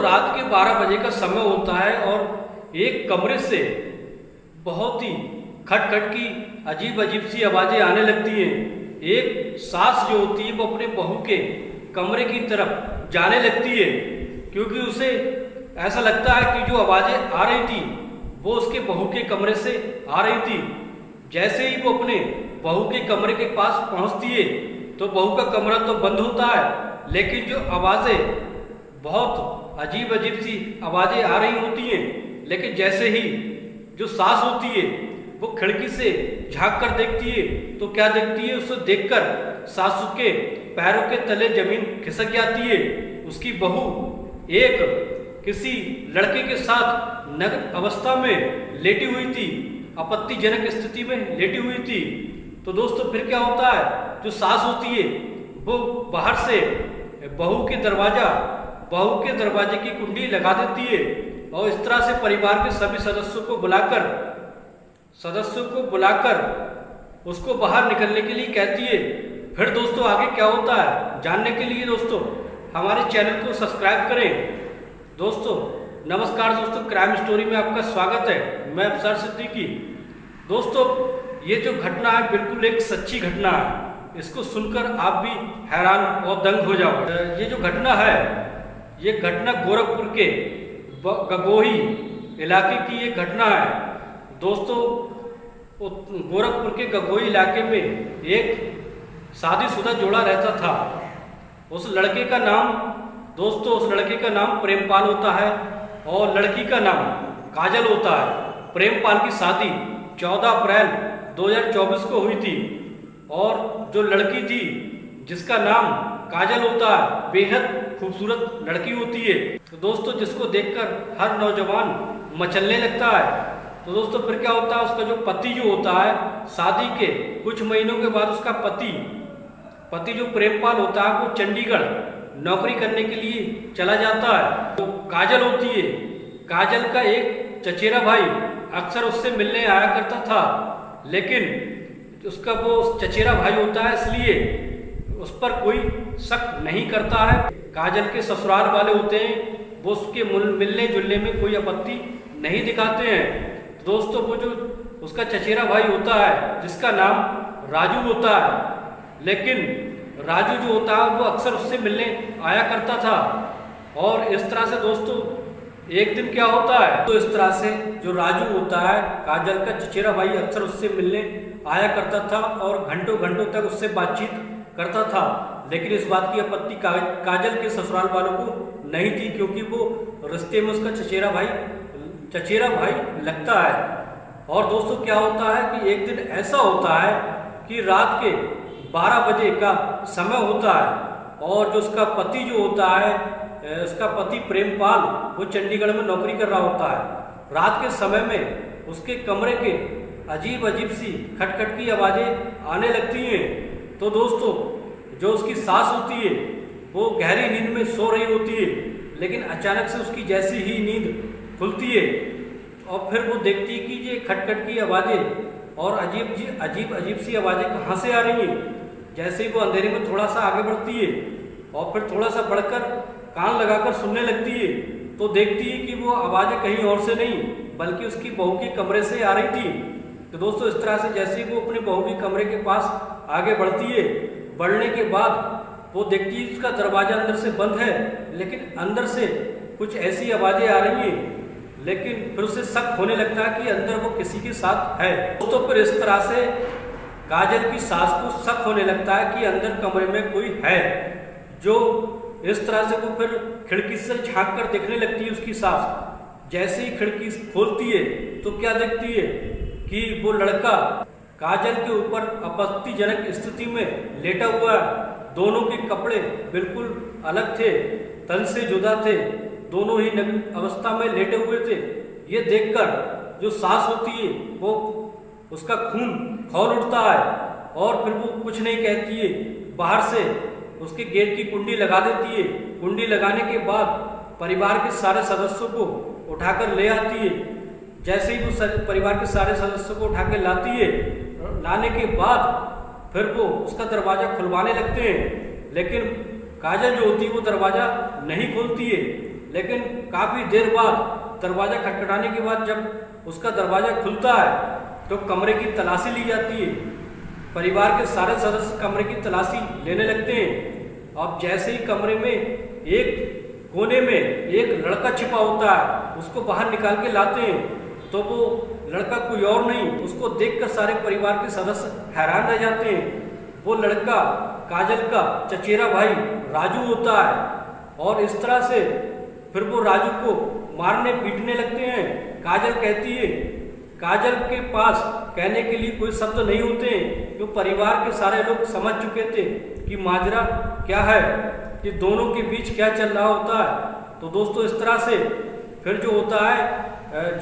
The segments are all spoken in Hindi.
रात के 12 बजे का समय होता है और एक कमरे से बहुत ही खटखट की अजीब अजीब सी आवाज़ें आने लगती हैं। एक सास जो होती है वो अपने बहू के कमरे की तरफ जाने लगती है, क्योंकि उसे ऐसा लगता है कि जो आवाज़ें आ रही थी वो उसके बहू के कमरे से आ रही थी। जैसे ही वो अपने बहू के कमरे के पास पहुंचती है तो बहू का कमरा तो बंद होता है, लेकिन जो आवाज़ें बहुत अजीब अजीब सी आवाज़ें आ रही होती हैं। लेकिन जैसे ही जो सास होती है वो खिड़की से झांक कर देखती है तो क्या देखती है, उसे देखकर सासू के पैरों के तले जमीन खिसक जाती है। उसकी बहू एक किसी लड़के के साथ नग्न अवस्था में लेटी हुई थी, आपत्तिजनक स्थिति में लेटी हुई थी। तो दोस्तों फिर क्या होता है, जो सास होती है वो बाहर से बहू के दरवाजे की कुंडी लगा देती है और इस तरह से परिवार के सभी सदस्यों को बुलाकर उसको बाहर निकलने के लिए कहती है। फिर दोस्तों आगे क्या होता है जानने के लिए दोस्तों हमारे चैनल को सब्सक्राइब करें। दोस्तों नमस्कार दोस्तों, क्राइम स्टोरी में आपका स्वागत है। मैं अफसर सिद्दीकी। दोस्तों ये जो घटना है बिल्कुल एक सच्ची घटना है, इसको सुनकर आप भी हैरान और दंग हो जाओगे। ये जो घटना है ये घटना गोरखपुर के गगोही इलाके की ये घटना है। दोस्तों गोरखपुर के गगोही इलाके में एक शादीशुदा जोड़ा रहता था। उस लड़के का नाम प्रेमपाल होता है और लड़की का नाम काजल होता है। प्रेमपाल की शादी 14 अप्रैल 2024 को हुई थी और जो लड़की थी जिसका नाम काजल होता है बेहद खूबसूरत लड़की होती है। तो दोस्तों जिसको देखकर हर नौजवान मचलने लगता है। तो दोस्तों फिर क्या होता है, उसका जो पति जो होता है शादी के कुछ महीनों के बाद उसका पति जो प्रेमपाल होता है वो चंडीगढ़ नौकरी करने के लिए चला जाता है। तो काजल होती है, काजल का एक चचेरा भाई अक्सर उससे मिलने आया करता था, लेकिन उसका वो चचेरा भाई होता है इसलिए उस पर कोई शक नहीं करता है। काजल के ससुराल वाले होते हैं वो उसके मिलने जुलने में कोई आपत्ति नहीं दिखाते हैं। तो दोस्तों वो जो उसका चचेरा भाई होता है जिसका नाम राजू होता है, लेकिन राजू जो होता है वो अक्सर उससे मिलने आया करता था। और इस तरह से दोस्तों एक दिन क्या होता है, तो इस तरह से जो राजू होता है काजल का चचेरा भाई अक्सर उससे मिलने आया करता था और घंटों घंटों तक उससे बातचीत करता था। लेकिन इस बात की आपत्ति काजल के ससुराल वालों को नहीं थी, क्योंकि वो रिश्ते में उसका चचेरा भाई लगता है। और दोस्तों क्या होता है कि एक दिन ऐसा होता है कि रात के 12 बजे का समय होता है और जो उसका पति जो होता है, उसका पति प्रेमपाल वो चंडीगढ़ में नौकरी कर रहा होता है। रात के समय में उसके कमरे के अजीब अजीब सी खटखट की आवाज़ें आने लगती हैं। तो दोस्तों जो उसकी सास होती है वो गहरी नींद में सो रही होती है, लेकिन अचानक से उसकी जैसी ही नींद खुलती है और फिर वो देखती है कि ये खटखट की आवाज़ें और अजीब सी आवाज़ें कहाँ से आ रही हैं। जैसे ही वो अंधेरे में थोड़ा सा आगे बढ़ती है और फिर थोड़ा सा बढ़कर कान लगाकर सुनने लगती है तो देखती है कि वो आवाज़ें कहीं और से नहीं बल्कि उसकी बहू के कमरे से आ रही थी। तो दोस्तों इस तरह से जैसे ही वो अपने बहू के कमरे के पास आगे बढ़ती है, बढ़ने के बाद वो देखती है उसका दरवाज़ा अंदर से बंद है, लेकिन अंदर से कुछ ऐसी आवाज़ें आ रही हैं। लेकिन फिर उसे शक होने लगता है कि अंदर वो किसी के साथ है। दोस्तों फिर इस तरह से काजल की सास को शक होने लगता है कि अंदर कमरे में कोई है। जो इस तरह से वो फिर खिड़की से झांक कर देखने लगती है उसकी सास। जैसे ही खिड़की खोलती है तो क्या देखती है कि वो लड़का काजल के ऊपर आपत्तिजनक स्थिति में लेटा हुआ है। दोनों के कपड़े बिल्कुल अलग थे, तन से जुदा थे, दोनों ही नग्न अवस्था में लेटे हुए थे। ये देखकर जो सास होती है वो उसका खून खौल उठता है और फिर वो कुछ नहीं कहती है, बाहर से उसके गेट की कुंडी लगा देती है। कुंडी लगाने के बाद परिवार के सारे सदस्यों को उठाकर ले आती है। जैसे ही वो परिवार के सारे सदस्यों को उठा के लाती है, लाने के बाद फिर वो उसका दरवाज़ा खुलवाने लगते हैं, लेकिन काजल जो होती है वो दरवाज़ा नहीं खोलती है। लेकिन काफ़ी देर बाद दरवाज़ा खटखटाने के बाद जब उसका दरवाज़ा खुलता है तो कमरे की तलाशी ली जाती है। परिवार के सारे सदस्य कमरे की तलाशी लेने लगते हैं। अब जैसे ही कमरे में एक कोने में एक लड़का छिपा होता है, उसको बाहर निकाल के लाते हैं तो वो लड़का कोई और नहीं, उसको देखकर सारे परिवार के सदस्य हैरान रह जाते हैं। वो लड़का काजल का चचेरा भाई राजू होता है और इस तरह से फिर वो राजू को मारने पीटने लगते हैं। काजल कहती है, काजल के पास कहने के लिए कोई शब्द नहीं होते हैं, जो परिवार के सारे लोग समझ चुके थे कि माजरा क्या है, कि दोनों के बीच क्या चल रहा होता है। तो दोस्तों इस तरह से फिर जो होता है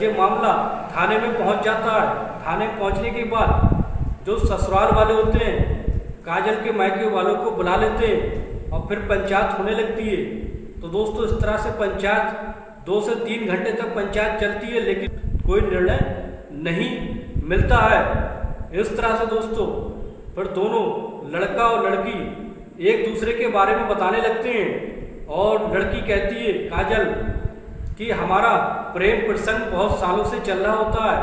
ये मामला थाने में पहुंच जाता है। थाने पहुंचने के बाद जो ससुराल वाले होते हैं काजल के मायके वालों को बुला लेते हैं और फिर पंचायत होने लगती है। तो दोस्तों इस तरह से पंचायत 2 से 3 घंटे तक पंचायत चलती है, लेकिन कोई निर्णय नहीं मिलता है। इस तरह से दोस्तों फिर दोनों लड़का और लड़की एक दूसरे के बारे में बताने लगते हैं और लड़की कहती है काजल कि हमारा प्रेम प्रसंग बहुत सालों से चल रहा होता है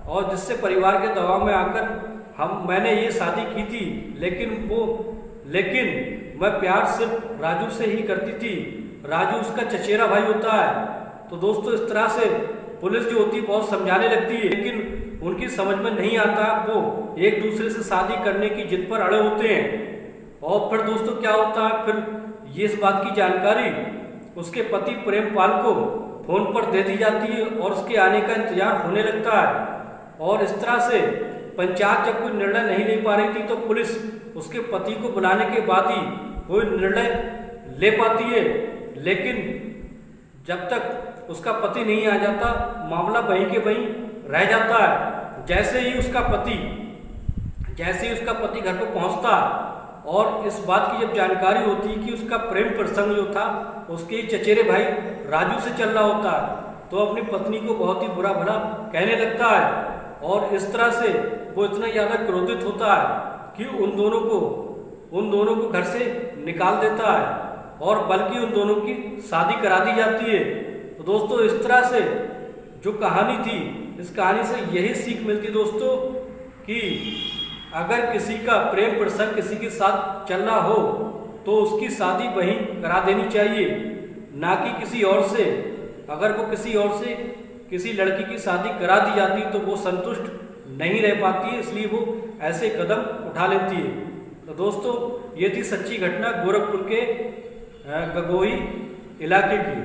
और जिससे परिवार के दबाव में आकर मैंने ये शादी की थी, लेकिन मैं प्यार सिर्फ राजू से ही करती थी। राजू उसका चचेरा भाई होता है। तो दोस्तों इस तरह से पुलिस जो होती है बहुत समझाने लगती है, लेकिन उनकी समझ में नहीं आता। वो एक दूसरे से शादी करने की जिद पर अड़े होते हैं। और फिर दोस्तों क्या होता है, फिर ये इस बात की जानकारी उसके पति प्रेमपाल को फोन पर दे दी जाती है और उसके आने का इंतजार होने लगता है। और इस तरह से पंचायत जब कोई निर्णय नहीं ले पा रही थी तो पुलिस उसके पति को बुलाने के बाद ही कोई निर्णय ले पाती है, लेकिन जब तक उसका पति नहीं आ जाता मामला वहीं के वहीं रह जाता है। जैसे ही उसका पति घर पर पहुंचता है और इस बात की जब जानकारी होती है कि उसका प्रेम प्रसंग जो था उसके चचेरे भाई राजू से चल रहा होता है, तो अपनी पत्नी को बहुत ही बुरा भला कहने लगता है। और इस तरह से वो इतना ज़्यादा क्रोधित होता है कि उन दोनों को घर से निकाल देता है और बल्कि उन दोनों की शादी करा दी जाती है। तो दोस्तों इस तरह से जो कहानी थी, इस कहानी से यही सीख मिलती दोस्तों कि अगर किसी का प्रेम प्रसंग किसी के साथ चल रहा हो तो उसकी शादी वहीं करा देनी चाहिए, ना कि किसी और से। अगर वो किसी और से किसी लड़की की शादी करा दी जाती तो वो संतुष्ट नहीं रह पाती है, इसलिए वो ऐसे कदम उठा लेती है। तो दोस्तों ये थी सच्ची घटना गोरखपुर के गगोही इलाके की।